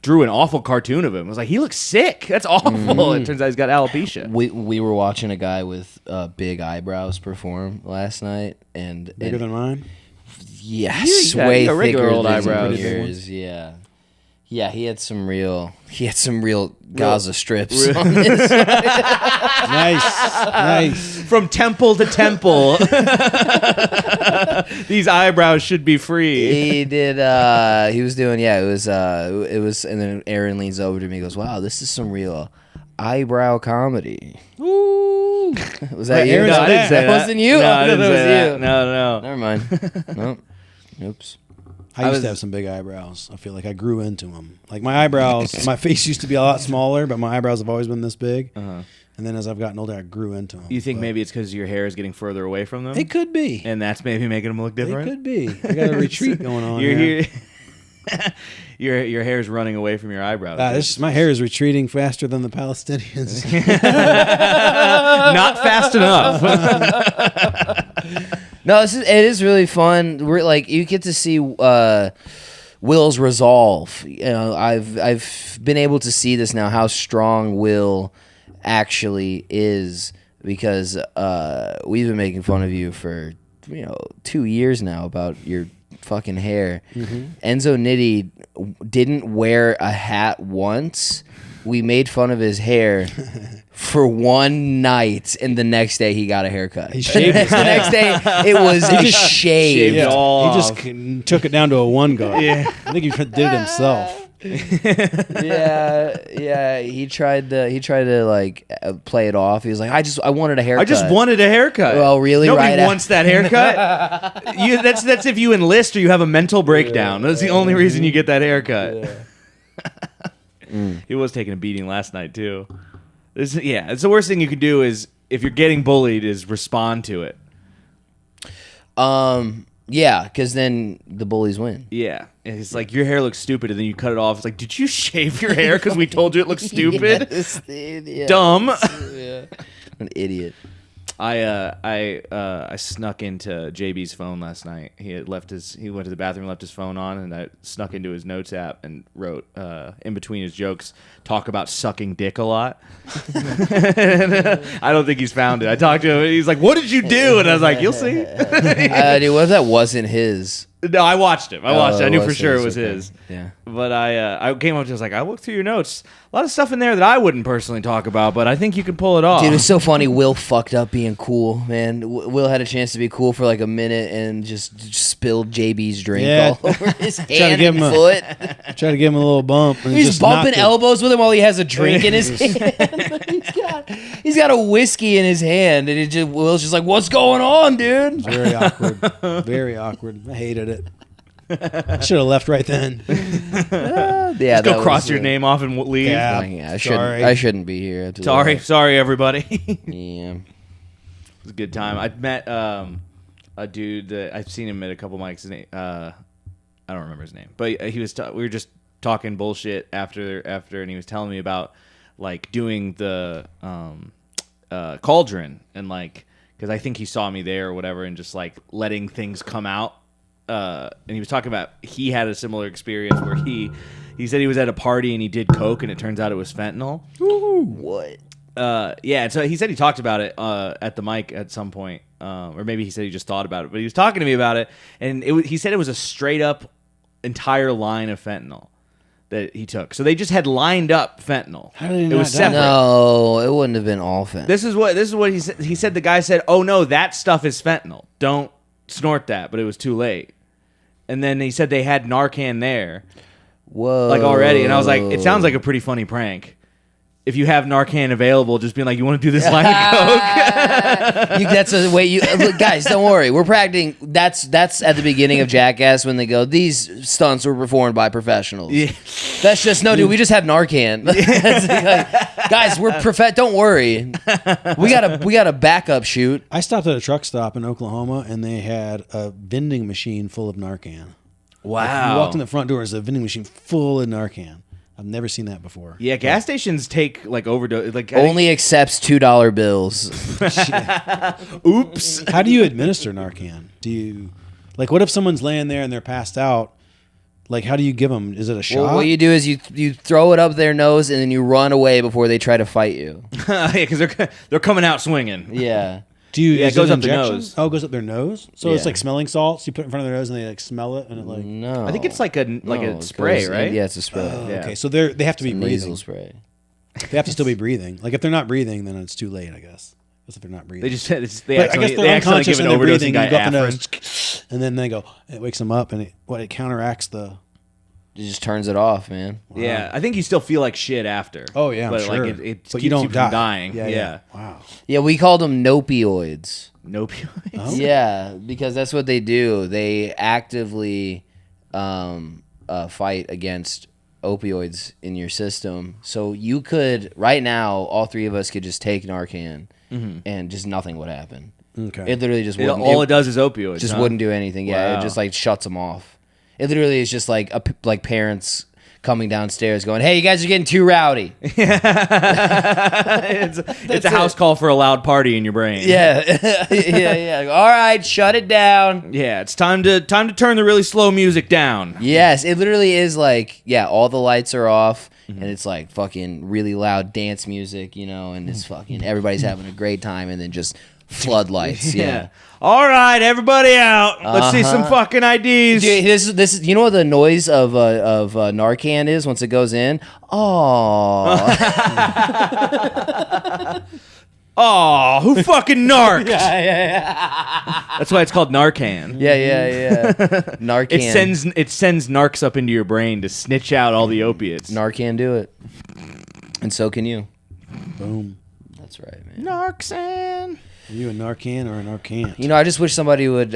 drew an awful cartoon of him. I was like, he looks sick. That's awful. It turns out he's got alopecia. We were watching a guy with big eyebrows perform last night, and Bigger than mine. Yes, Yeah, way a regular thicker old than eyebrows. yours. Yeah. Yeah, he had some real Gaza strips on his. Nice. From temple to temple. These eyebrows should be free. He did. He was doing. Yeah, it was. And then Aaron leans over to me and goes, "Wow, this is some real eyebrow comedy." Ooh. Was that you? Aaron No, said that. that wasn't you. No, I I didn't thought say that that. was you. No. Never mind. Nope. Oops. I used to have some big eyebrows. I feel like I grew into them. Like my eyebrows, my face used to be a lot smaller, but my eyebrows have always been this big. And then as I've gotten older, I grew into them. You think maybe it's because your hair is getting further away from them? It could be. And that's maybe making them look different? It could be. I got a retreat going on You're here. your hair's running away from your eyebrows. My hair is retreating faster than the Palestinians. Not fast enough. No, it is really fun. We're like you get to see Will's resolve. You know, I've been able to see this now how strong Will actually is because we've been making fun of you for 2 years now about your fucking hair. Enzo Nitti didn't wear a hat once. We made fun of his hair for one night, and the next day he got a haircut. He shaved his The next day it was shaved. it all He off. just took it down to a one guard. I think he did it himself. Yeah. He tried to like play it off. He was like, I wanted a haircut. I just wanted a haircut. Well, really, Nobody right wants that haircut. That's if you enlist or you have a mental breakdown. That's the only reason you get that haircut. He was taking a beating last night too. It's the worst thing you can do is if you're getting bullied is respond to it. Yeah, because then the bullies win. Yeah, it's like your hair looks stupid, and then you cut it off. It's like, did you shave your hair because we told you it looks stupid? Yes, yeah. Dumb. Yeah. An idiot. I snuck into JB's phone last night. He went to the bathroom, left his phone on, and I snuck into his notes app and wrote in between his jokes, talk about sucking dick a lot. I don't think he's found it. I talked to him, and he's like, "What did you do?" And I was like, "You'll see." Dude, what if that wasn't his? No, I watched him. I knew for sure it was okay. his. Yeah. But I came up to him, I was like, I looked through your notes. A lot of stuff in there that I wouldn't personally talk about, but I think you can pull it off. Dude, it was so funny. Will fucked up being cool, man. Will had a chance to be cool for like a minute and just spilled JB's drink all over his hand and foot. Try to give him a little bump. And He's just bumping knocked it. elbows with him while he has a drink in his hand. he's got a whiskey in his hand, and Will's just like, "What's going on, dude?" It's very awkward. Very awkward. I hated it. I should have left right then. Yeah, Just go cross your name off and leave. Yeah. I shouldn't be here. after Sorry, everybody. that. Yeah. It was a good time. I met a dude that I've seen him at a couple mics. His name, I don't remember his name, but he was. We were just talking bullshit after, and he was telling me about like doing the cauldron and like because I think he saw me there or whatever, and just like letting things come out. And he was talking about he had a similar experience where he said he was at a party and he did coke and it turns out it was fentanyl. What? Yeah, so he said he talked about it at the mic at some point, or maybe he said he just thought about it. But he was talking to me about it, and he said it was a straight up entire line of fentanyl that he took. So they just had lined up fentanyl. How did he it not was die? separate. No, it wouldn't have been all fentanyl. This is what he said. He said the guy said, "Oh no, that stuff is fentanyl. Don't snort that." But it was too late. And then he said they had Narcan there. Whoa. Like already, and I was like, it sounds like a pretty funny prank. if you have Narcan available, just being like, you want to do this line of coke? That's a way you look, guys. Don't worry, we're practicing. That's at the beginning of Jackass when they go, these stunts were performed by professionals. Yeah. That's just no, dude. We just have Narcan. It's like, guys, we're Don't worry, we got a backup shoot. I stopped at a truck stop in Oklahoma, and they had a vending machine full of Narcan. Wow. You walked in the front door, there's a vending machine full of Narcan. I've never seen that before. Yeah, gas stations take like overdose. Like Only accepts $2 bills. Oops. How do you administer Narcan? Do you like what if someone's laying there and they're passed out? Like, how do you give them? Is it a shot? Well, what you do is you throw it up their nose and then you run away before they try to fight you. Yeah, because they're coming out swinging. Yeah. Do you? Yeah, it is goes up injection? their nose. Oh, it goes up their nose. So Yeah. it's like smelling salts. You put it in front of their nose and they like smell it and it like. No. I think it's like a No, a spray, goes- right? Yeah, it's a spray. Yeah. Okay, so they have to be Nasal breathing. spray. They have to still be breathing. Like if they're not breathing, then it's too late, I guess. If they're not breathing. They just they But I guess accidentally, they're they accidentally unconscious give and an they're overdosing breathing. guy You go up the Afrin. nose, and then they go. It wakes them up, and it counteracts the. It just turns it off, man. Yeah, I think you still feel like shit after. Oh yeah, I'm but sure. like it but keeps you don't you from die. dying. Yeah. Wow. Yeah, we called them nopioids. No opioids. Oh. Yeah, because that's what they do. They actively fight against opioids in your system. So you could, right now, all three of us could just take Narcan and just nothing would happen. Okay. It literally just wouldn't. All it does is opioids. just huh? wouldn't do anything. Yeah, Wow. it just like shuts them off. It literally is just like like parents coming downstairs going, "Hey, you guys are getting too rowdy." it's a house call for a loud party in your brain. Yeah, yeah. All right, shut it down. Yeah, it's time to turn the really slow music down. Yes, it literally is like, yeah, all the lights are off and it's like fucking really loud dance music, you know, and it's fucking everybody's having a great time and then just floodlights. Yeah. All right, everybody out. Let's see some fucking IDs. Dude, this is you know what the noise of Narcan is once it goes in? Oh. Oh, who fucking narked? yeah. That's why it's called Narcan. Yeah. Narcan. It sends narcs up into your brain to snitch out all the opiates. Narcan do it. And so can you. Boom. That's right, man. Narcan. Are you a Narcan or a Narcan? You know, I just wish somebody would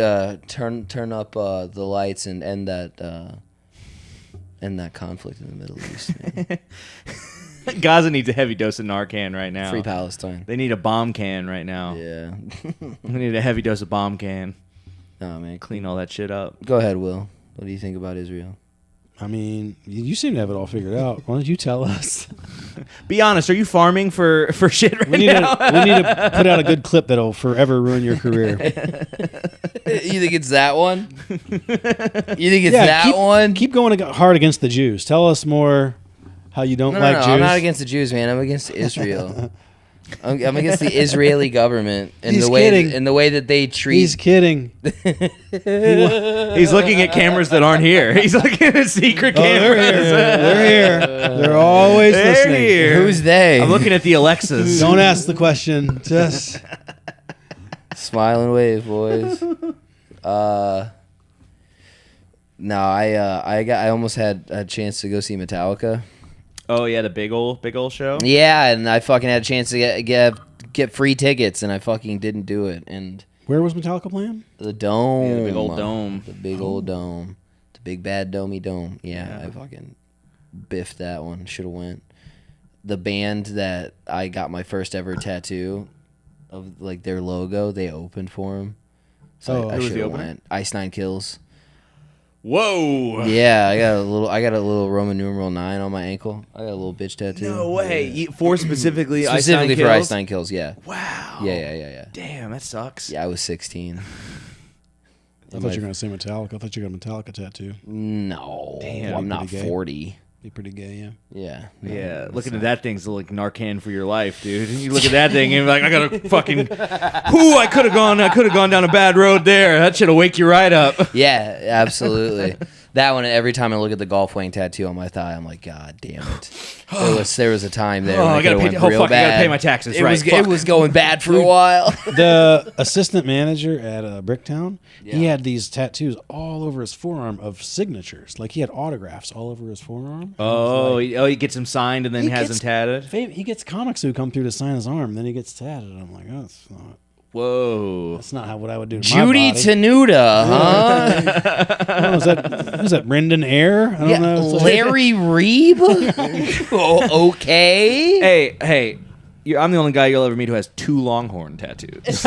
turn up the lights and end that conflict in the Middle East. Man. Gaza needs a heavy dose of Narcan right now. Free Palestine. They need a bomb can right now. Yeah. They need a heavy dose of bomb can. No, man. Clean all that shit up. Go ahead, Will. What do you think about Israel? I mean, you seem to have it all figured out. Why don't you tell us? Be honest, are you farming for shit right We need to put out a good clip that'll forever ruin your career. You think it's that one? You think it's that one? Keep going hard against the Jews. Tell us more how you don't like Jews. I'm not against the Jews, man. I'm against Israel. I'm against the Israeli government and He's the way kidding. and the way that they treat. He's kidding. He's looking at cameras that aren't here. He's looking at secret cameras. They're here. They're always They're listening. here. Who's they? I'm looking at the Alexas. Don't ask the question. Just Smile and wave, boys. No, I almost had a chance to go see Metallica. Oh yeah, the big old show. Yeah, and I fucking had a chance to get free tickets, and I fucking didn't do it. And where was Metallica playing? the dome, Yeah, the big old dome. the big old dome, the big bad domey dome. Yeah, I fucking biffed that one. Should have went. The band that I got my first ever tattoo of, like, their logo, they opened for him. So I who was should the have opener? went. Ice Nine Kills. Whoa. Yeah, I got a little Roman numeral 9 on my ankle. I got a little bitch tattoo. No way. For specifically Specifically Ice Nine for Kills? Ice Nine Kills, yeah. Wow. Yeah. Damn, that sucks. Yeah, I was 16. I thought you were going to say Metallica. I thought you got a Metallica tattoo. No, Damn, I'm not pretty gay. 40. Be pretty gay, yeah. Yeah. no, Yeah, it's looking not. at that thing's like Narcan for your life, dude. You look at that thing and you're like, I gotta fucking. Whoo! I could have gone down a bad road there. That should have wake you right up. Yeah, absolutely. That one, every time I look at the golf wing tattoo on my thigh, I'm like, God damn it. There was a time there when I gotta went pay, real bad. I gotta pay my taxes. It was going bad for a while. The assistant manager at Bricktown, he had these tattoos all over his forearm of signatures. Like he had autographs all over his forearm. He gets them signed and then He has gets- them tatted. He gets comics who come through to sign his arm, then he gets tatted. I'm like, oh, Whoa. that's not what I would do to Judy my body. Tenuta, huh? Oh, was that Brendan Ayer? I don't know. Larry Reeb? Oh, okay. Hey, I'm the only guy you'll ever meet who has 2 Longhorn tattoos.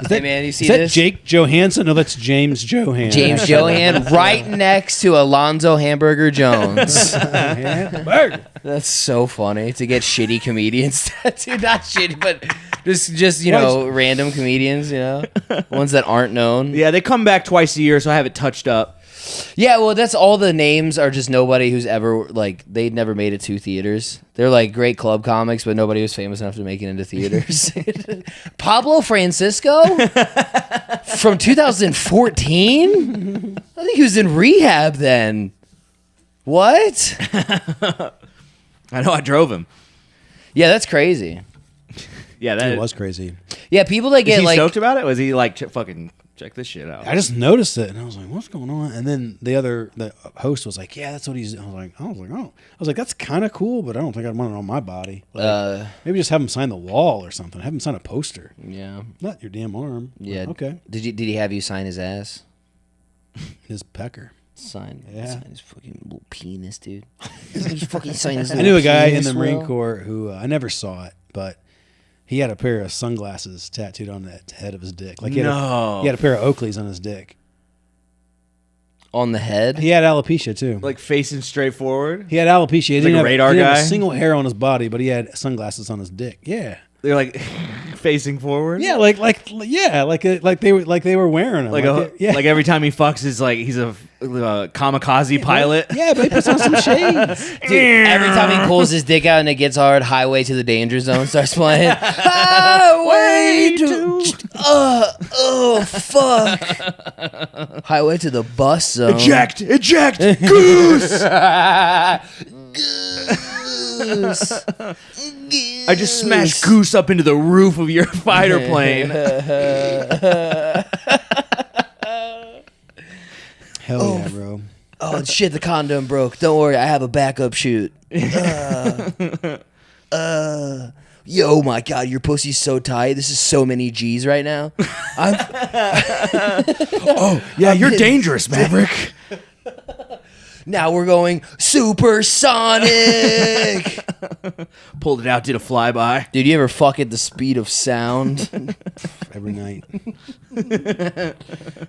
Hey, man, you see Is that this? Jake Johansson? No, that's James Johan. James Johan right next to Alonzo Hamburger Jones. That's so funny to get shitty comedians tattooed. Not shitty, but just random comedians, ones that aren't known. Yeah, they come back twice a year, so I have it touched up. Yeah, well, that's all the names are just nobody who's ever, they never made it to theaters. They're like great club comics, but nobody was famous enough to make it into theaters. Pablo Francisco from 2014? I think he was in rehab then. What? I know, I drove him. Yeah, that's crazy. Yeah, that It was crazy. Yeah, people that Is get he like... stoked about it? Was he like, fucking check this shit out? I just noticed it, and I was like, "What's going on?" And then the host was like, "Yeah, that's what he's." I was like, "That's kind of cool, but I don't think I'd want it on my body. Like, maybe just have him sign the wall or something. Have him sign a poster, Yeah. not your damn arm." Yeah. Like, okay. Did he have you sign his ass? His pecker. Sign his fucking little penis, dude. I knew a guy in the Marine Corps who I never saw it, but he had a pair of sunglasses tattooed on the head of his dick. Like he had a pair of Oakleys on his dick. On the head? He had alopecia too. Like facing straight forward? He had alopecia. He Like didn't a have, radar he didn't have guy? a single hair on his body, but he had sunglasses on his dick. Yeah. They're like facing forward? Yeah, like they were wearing them. Like like every time he fucks, he's a kamikaze pilot. Yeah, but he puts on some shades. Dude, every time he pulls his dick out and it gets hard, Highway to the Danger Zone starts playing. Highway to... oh, fuck. Highway to the bus zone. Eject! Goose! Goose. I just smashed Goose up into the roof of your fighter plane. Hell yeah, bro. Oh, shit, the condom broke. Don't worry, I have a backup shoot. Yo, my God, your pussy's so tight. This is so many G's right now. You're dangerous, Maverick. Now we're going supersonic. Pulled it out, did a flyby. Dude, you ever fuck at the speed of sound? Every night.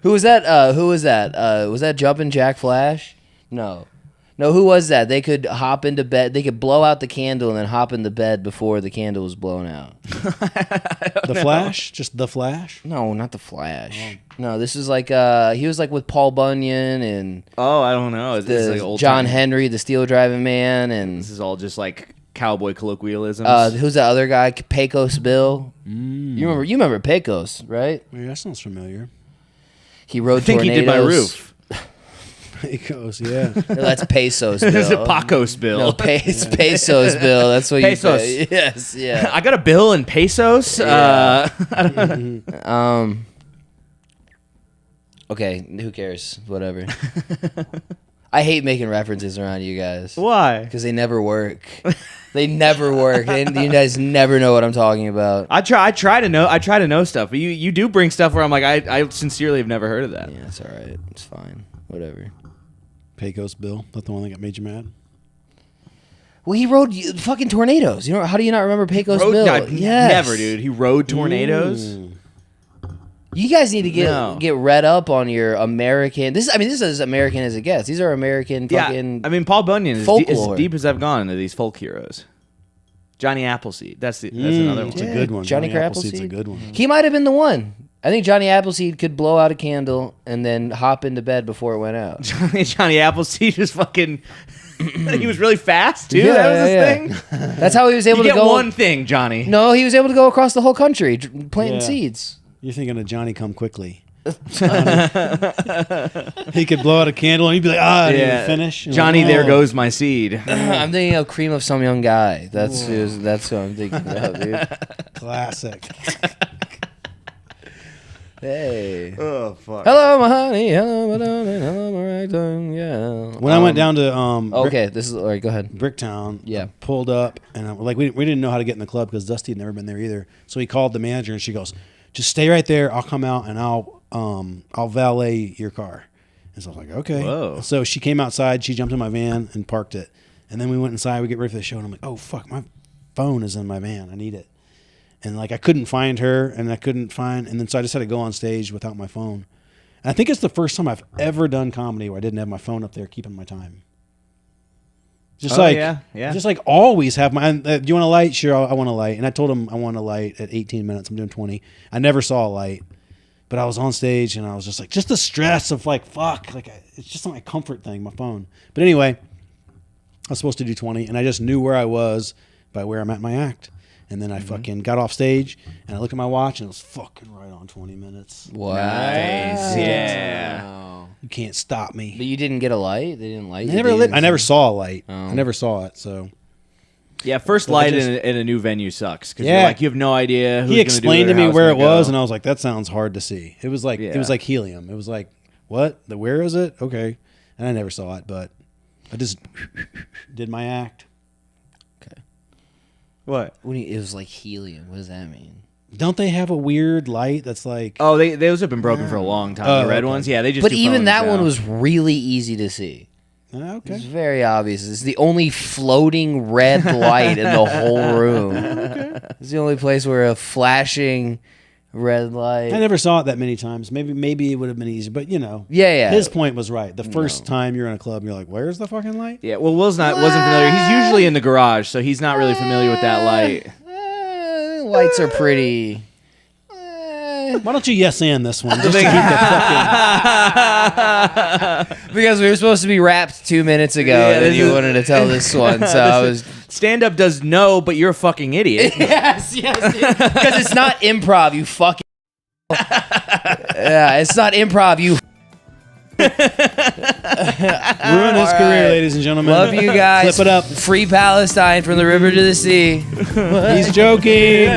Who was that? Was that Jumpin' Jack Flash? No, who was that? They could hop into bed. They could blow out the candle and then hop into bed before the candle was blown out. The Flash? Just the Flash? No, not the Flash. No, this is like he was like with Paul Bunyan and Oh, I don't know. Is this like old John time? Henry, the Steel Driving Man, and This is all just like cowboy colloquialisms. who's that other guy? Pecos Bill. You remember Pecos, right? Yeah, that sounds familiar. He rode I think tornadoes. he did my roof. He goes, yeah. No, that's Pesos Bill. Is it Pacos Bill? No, it's Pesos Bill. That's what Pesos. you say. Yes, yeah. I got a bill in pesos. Okay, who cares? Whatever. I hate making references around you guys. Why? Because they never work. They never work. And you guys never know what I'm talking about. I try to know stuff, but you do bring stuff where I'm like, I sincerely have never heard of that. Yeah, it's all right. It's fine. Whatever. Pecos Bill. That's the one that got made you mad? Well, he rode fucking tornadoes. You know, how do you not remember Pecos Bill? Yes. Never, dude. He rode tornadoes. You guys need to get read up on your American. This is as American as it gets. These are American fucking. I mean, Paul Bunyan is folklore. as deep as I've gone into these folk heroes. Johnny Appleseed. That's another one. It's a good one. Johnny Appleseed's Appleseed. a good one. He might have been the one. I think Johnny Appleseed could blow out a candle and then hop into bed before it went out. Johnny Appleseed just fucking. He was really fast too. That was his thing. That's how he was able You to get go. one thing, Johnny. No, he was able to go across the whole country planting seeds. You're thinking of Johnny Come Quickly. He could blow out a candle and he'd be like, I didn't finish. And Johnny, like, there oh. goes my seed. I'm thinking of Cream of Some Young Guy. That's who I'm thinking of, dude. Classic. Hey. Oh fuck. Hello, my honey. Hello, my darling. Hello, my right tongue. Yeah. When I went down to Okay, this is all right. Go ahead. Bricktown, Yeah. I pulled up, and I'm like we didn't know how to get in the club because Dusty had never been there either. So he called the manager, and she goes, "Just stay right there. I'll come out and I'll valet your car." And so I was like, "Okay." Whoa. So she came outside. She jumped in my van and parked it, and then we went inside. We get ready for the show, and I'm like, "Oh fuck, my phone is in my van. I need it." And like I couldn't find her, and and then so I just had to go on stage without my phone. And I think it's the first time I've ever done comedy where I didn't have my phone up there keeping my time. Just just like always have my. Do you want a light? Sure, I want a light. And I told him I want a light at 18 minutes. I'm doing 20. I never saw a light, but I was on stage and I was just like, just the stress of like, fuck, like it's just not my comfort thing, my phone. But anyway, I was supposed to do 20, and I just knew where I was by where I'm at my act. And then I fucking got off stage, and I looked at my watch, and it was fucking right on 20 minutes. Wow. Nice. Yeah. Wow. You can't stop me. But you didn't get a light? They didn't light you? I never saw a light. Oh. I never saw it. So Yeah, first light in a new venue sucks because Yeah. you're like you have no idea. Who's he explained to gonna do it or me how where it it's gonna was, go. and I was like, that sounds hard to see. It was like helium. It was like, what? Where is it? Okay. And I never saw it, but I just did my act. What? It was like helium. What does that mean? Don't they have a weird light that's like? Oh, those have been broken for a long time. The red okay. ones, yeah, they just. But do even phones that now. one was really easy to see. Okay. It's very obvious. It's the only floating red light in the whole room. It's the only place where a flashing red light. I never saw it that many times. Maybe it would have been easier, but you know. Yeah. His point was right. The first time you're in a club, you're like, "Where's the fucking light?" Yeah, well, wasn't familiar. He's usually in the garage, so he's not really familiar with that light. Lights are pretty. Why don't you yes and this one? Just to keep the fucking... Because we were supposed to be wrapped 2 minutes ago, and then you wanted to tell this one, so I was. Stand up does no, but you're a fucking idiot. Yes. Because it's not improv, you fucking. Yeah, it's not improv, you. Ruin his career, ladies and gentlemen. Love you guys. Flip it up. Free Palestine from the river to the sea. He's joking.